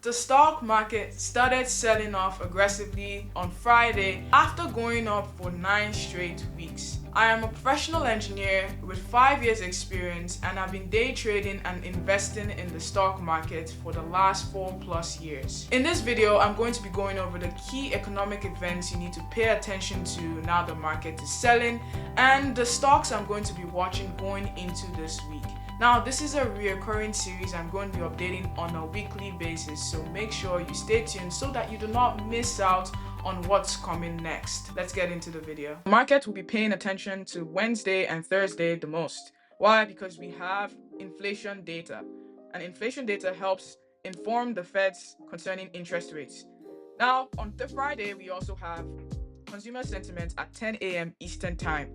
The stock market started selling off aggressively on Friday after going up for 9 straight weeks. I am a professional engineer with 5 years experience and I've been day trading and investing in the stock market for the last 4+ years. In this video, I'm going to be going over the key economic events you need to pay attention to now the market is selling and the stocks I'm going to be watching going into this week. Now, this is a recurring series I'm going to be updating on a weekly basis, so make sure you stay tuned so that you do not miss out on what's coming next. Let's get into the video. The market will be paying attention to Wednesday and Thursday the most. Why? Because we have inflation data, and inflation data helps inform the Feds concerning interest rates. Now, on Friday, we also have consumer sentiment at 10 a.m. Eastern Time.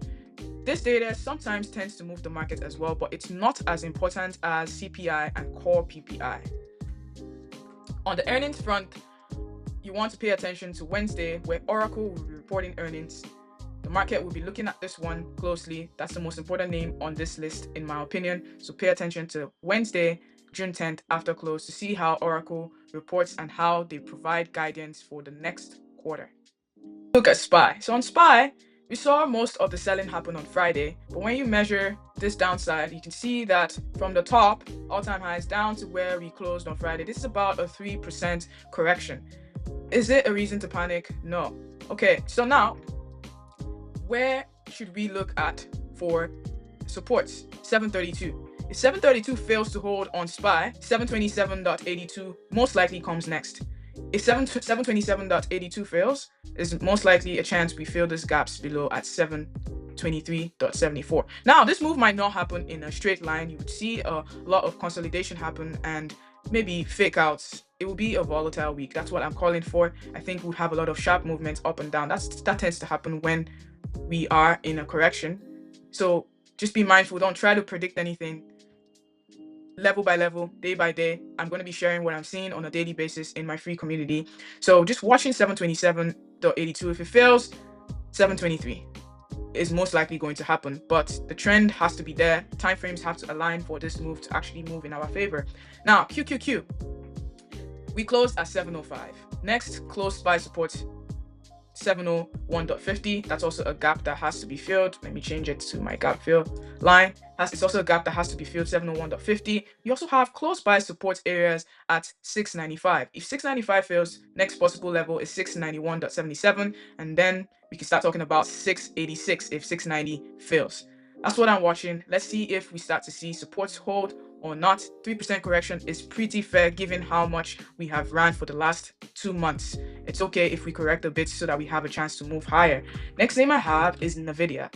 This data sometimes tends to move the market as well, but it's not as important as CPI and core PPI. On the earnings front, you want to pay attention to Wednesday, where Oracle will be reporting earnings. The market will be looking at this one closely. That's the most important name on this list, in my opinion. So pay attention to Wednesday, June 10th, after close, to see how Oracle reports and how they provide guidance for the next quarter. Look at SPY. So on SPY, we saw most of the selling happen on Friday, but when you measure this downside, you can see that from the top, all-time highs, down to where we closed on Friday, this is about a 3% correction. Is it a reason to panic? No. Okay, so now, where should we look at for supports? 732. If 732 fails to hold on SPY, 727.82 most likely comes next. If 727.82 fails, there's most likely a chance we fill these gaps below at 723.74. Now, this move might not happen in a straight line. You would see a lot of consolidation happen and maybe fake outs. It will be a volatile week. That's what I'm calling for. I think we'll have a lot of sharp movements up and down. That tends to happen when we are in a correction. So just be mindful. Don't try to predict anything. Level by level, day by day, I'm going to be sharing what I'm seeing on a daily basis in my free community. So just watching 727.82. If it fails, 723 is most likely going to happen, but the trend has to be there. Time frames have to align for this move to actually move in our favor. Now, QQQ, we closed at 705. Next, close by support 701.50. That's also a gap that has to be filled. Let me change it to my gap fill line. It's also a gap that has to be filled, 701.50. You also have close by support areas at 695. If 695 fails, next possible level is 691.77, and then we can start talking about 686 if 690 fails. That's what I'm watching. Let's see if we start to see supports hold or not. 3% correction is pretty fair given how much we have ran for the last 2 months. It's okay if we correct a bit so that we have a chance to move higher. Next name I have is Nvidia.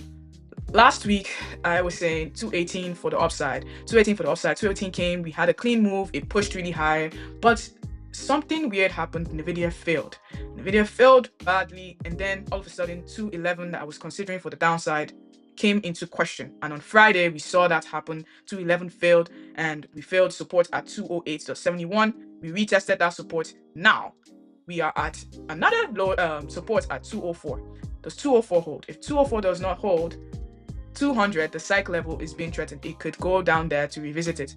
Last week, I was saying 218 for the upside. 218 for the upside. 218 came. We had a clean move. It pushed really high. But something weird happened. Nvidia failed. Nvidia failed badly. And then all of a sudden, 211 that I was considering for the downside came into question. And on Friday, we saw that happen. 211 failed. And we failed support at 208.71. We retested that support. Now, we are at another low support at 204. Does 204 hold? If 204 does not hold, 200, the psych level is being threatened. It could go down there to revisit it.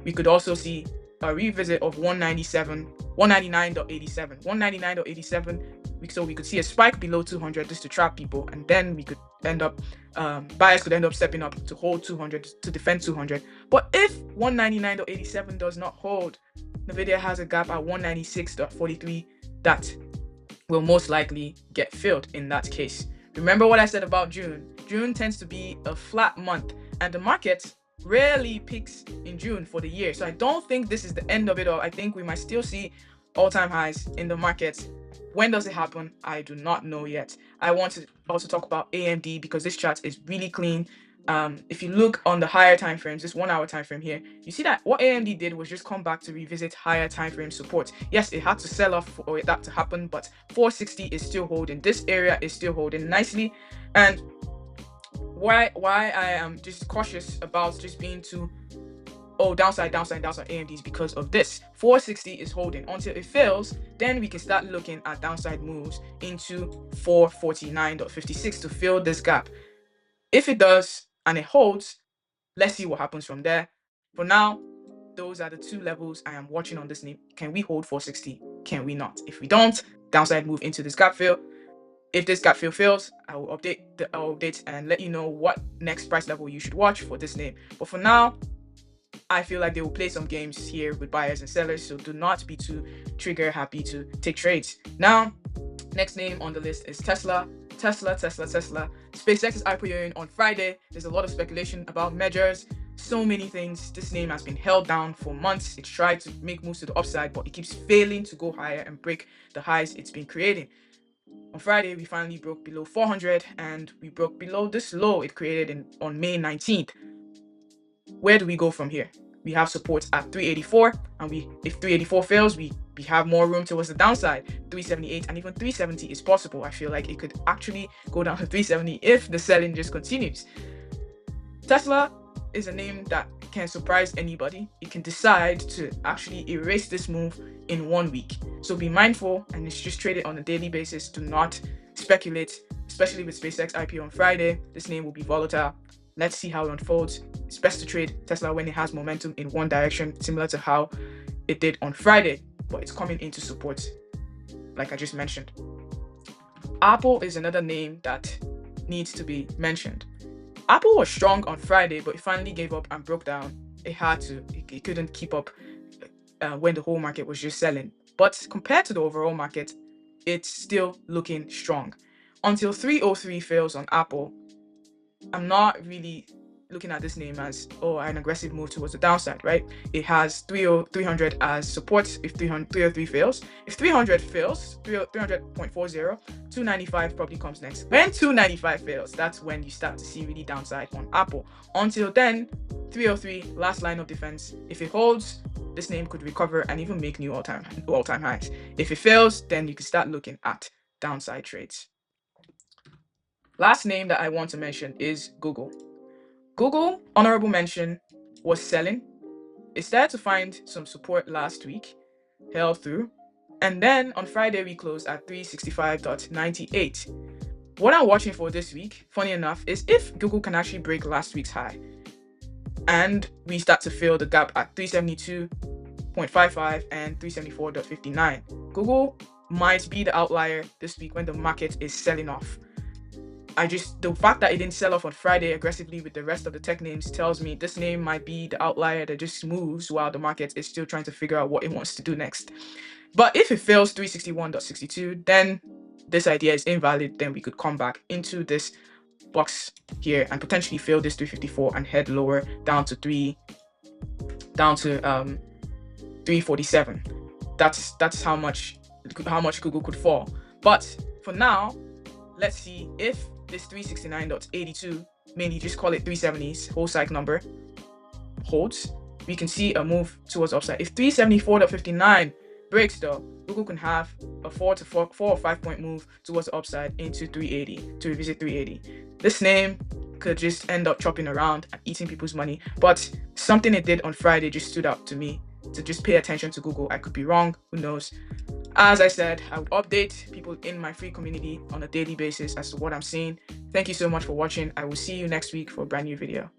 We could also see a revisit of 199.87. 199.87. So we could see a spike below 200 just to trap people, and then we could end up, buyers could end up stepping up to hold 200, to defend 200. But if 199.87 does not hold, Nvidia has a gap at 196.43 that will most likely get filled in that case. Remember what I said about June. June tends to be a flat month, and the market rarely peaks in June for the year. So I don't think this is the end of it all. I think we might still see all-time highs in the market. When does it happen? I do not know yet. I want to also talk about AMD because this chart is really clean. If you look on the higher time frames, this 1 hour time frame here, you see that what AMD did was just come back to revisit higher time frame support. Yes, it had to sell off for that to happen, but 460 is still holding. This area is still holding nicely. And why I am just cautious about just being too downside AMDs because of this. 460 is holding until it fails. Then we can start looking at downside moves into 449.56 to fill this gap. If it does and it holds, let's see what happens from there. For now, those are the two levels I am watching on this name. Can we hold 460? Can we not? If we don't, downside move into this gap fill. If this gap fill fails, I'll update and let you know what next price level you should watch for this name. But for now, I feel like they will play some games here with buyers and sellers, so do not be too trigger happy to take trades. Now, next name on the list is Tesla. Tesla. SpaceX is IPOing on Friday. There's a lot of speculation about measures, so many things. This name has been held down for months. It's tried to make moves to the upside, but it keeps failing to go higher and break the highs it's been creating. On Friday, we finally broke below 400 and we broke below this low it created on May 19th. Where do we go from here? We have support at 384, and if 384 fails, we have more room towards the downside. 378 and even 370 is possible. I feel like it could actually go down to 370 if the selling just continues. Tesla is a name that can surprise anybody. It can decide to actually erase this move in 1 week. So be mindful, and it's just traded on a daily basis. Do not speculate, especially with SpaceX IPO on Friday. This name will be volatile. Let's see how it unfolds. It's best to trade Tesla when it has momentum in one direction, similar to how it did on Friday, but it's coming into support, like I just mentioned. Apple is another name that needs to be mentioned. Apple was strong on Friday, but it finally gave up and broke down. It had to. It couldn't keep up when the whole market was just selling. But compared to the overall market, it's still looking strong. Until 303 fails on Apple, I'm not really looking at this name as an aggressive move towards the downside, right? It has 300 as support if 303 fails. If 300 fails, 300.40, 295 probably comes next. When 295 fails, that's when you start to see really downside on Apple. Until then, 303, last line of defense. If it holds, this name could recover and even make new all-time highs. If it fails, then you can start looking at downside trades. Last name that I want to mention is Google. Google, honorable mention, was selling. It started to find some support last week, held through, and then on Friday we closed at 365.98. What I'm watching for this week, funny enough, is if Google can actually break last week's high and we start to fill the gap at 372.55 and 374.59. Google might be the outlier this week when the market is selling off. The fact that it didn't sell off on Friday aggressively with the rest of the tech names tells me this name might be the outlier that just moves while the market is still trying to figure out what it wants to do next. But if it fails 361.62, then this idea is invalid. Then we could come back into this box here and potentially fail this 354 and head lower down to 347. That's how much Google could fall. But for now, let's see if this 369.82, mainly just call it 370's whole cycle number, holds. We can see a move towards upside. If 374.59 breaks though, Google can have a 4 or 5 point move towards the upside into 380 to revisit 380. This name could just end up chopping around and eating people's money, but something it did on Friday just stood out to me to just pay attention to Google. I could be wrong, who knows. As I said, I would update people in my free community on a daily basis as to what I'm seeing. Thank you so much for watching. I will see you next week for a brand new video.